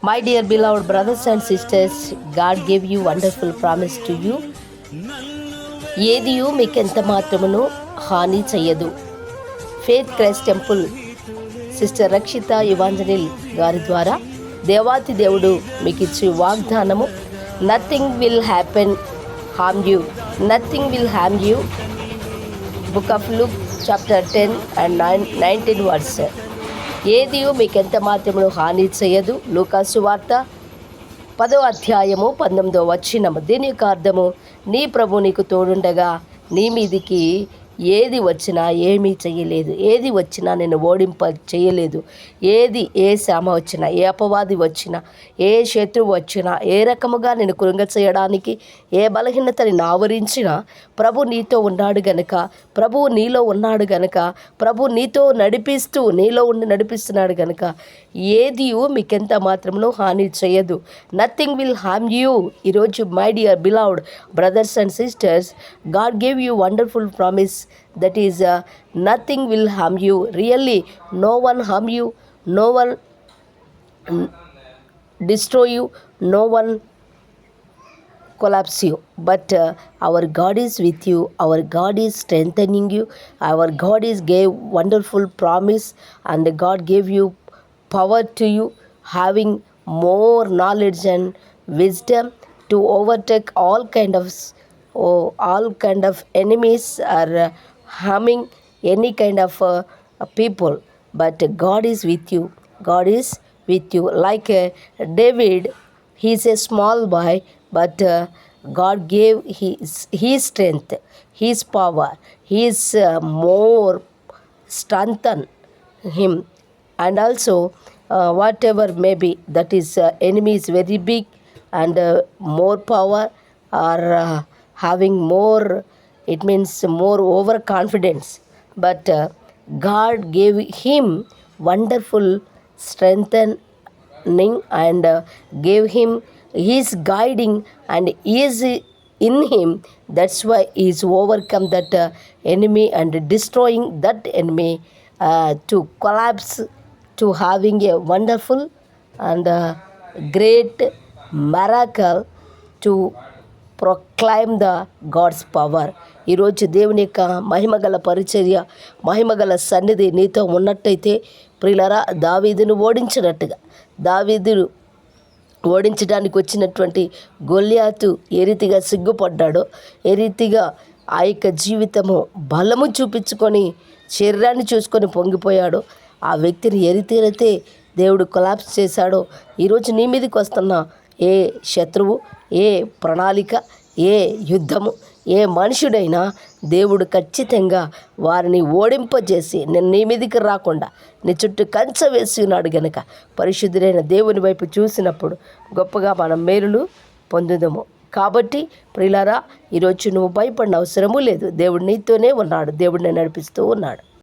My dear beloved brothers and sisters, God gave you wonderful promise to you. ఏదియు మీకెంత మాత్రమును హాని చెయ్యదు. Faith Christ temple sister Rakshita యువాంజనిల్ గారి ద్వారా దేవాతి దేవుడు మీకు ఇచ్చే వాగ్దానము, nothing will happen harm you, nothing will harm you. Book of Luke chapter 10 and 19 verse. ఏదియు మీకెంత మాత్రమును హాని చేయదు. లూకాసు వార్త 10వ అధ్యాయము 19వ వచనము. దీని యొక్క అర్థము, నీ ప్రభు నీకు తోడుండగా నీ మీదికి ఏది వచ్చినా ఏమీ చేయలేదు, ఏది వచ్చినా నేను ఓడింప చేయలేదు. ఏ శ్రమ వచ్చినా, ఏ అపవాది వచ్చినా, ఏ శత్రువు వచ్చినా, ఏ రకముగా నేను కృంగ చేయడానికి ఏ బలహీనతని ఆవరించినా ప్రభు నీతో ఉన్నాడు గనుక, ప్రభువు నీలో ఉన్నాడు గనుక, ప్రభు నీతో నీలో ఉండి నడిపిస్తున్నాడు గనుక ఏదియు మీకెంత మాత్రమును హాని చేయదు. Nothing will harm you. ఈరోజు my dear beloved brothers and sisters, God gave you wonderful promise, that is nothing will harm you. Really, no one harm you, no one destroy you, no one collapse you, but our God is with you, our God is strengthening you, our God is gave wonderful promise, and God gave you power to you, having more knowledge and wisdom to overtake all kind of enemies or harming any kind of people. But God is with you, God is with you. Like David, he is a small boy, but God gave his strength, his power, his more strengthen him. And also whatever may be, that is enemy is very big and more power or having more, it means more overconfidence, but God gave him wonderful strengthening and gave him his guiding, and is in him. That's why he is overcome that enemy and destroying that enemy to collapse, to having a wonderful and great miracle to proclaim the God's power. ఈరోజు దేవుని యొక్క మహిమగల పరిచర్య, మహిమగల సన్నిధి నీతో ఉన్నట్టయితే ప్రియులారా, దావీదును ఓడించినట్టుగా, దావీదును ఓడించడానికి వచ్చినటువంటి గొల్యాతు ఏ రీతిగా సిగ్గుపడ్డాడో, ఏ రీతిగా ఆ యొక్క జీవితము బలము చూపించుకొని శరీరాన్ని చూసుకొని పొంగిపోయాడో, ఆ వ్యక్తిని ఏ రీతిగానైతే దేవుడు కొలాప్స్ చేశాడో, ఈరోజు నీ మీదకి వస్తున్న ఏ శత్రువు, ఏ ప్రణాళిక, ఏ యుద్ధము, ఏ మనుషుడైనా దేవుడు ఖచ్చితంగా వారిని ఓడింపజేసి నీ మీదికి రాకుండా నీ చుట్టూ కంచె వేసి ఉన్నాడు గనుక పరిశుద్ధుడైన దేవుని వైపు చూసినప్పుడు గొప్పగా మనం మేలులు పొందుదము. కాబట్టి ప్రియులారా, ఈరోజు నువ్వు భయపడిన అవసరము లేదు. దేవుడు నీతోనే ఉన్నాడు, దేవుడిని నడిపిస్తూ ఉన్నాడు.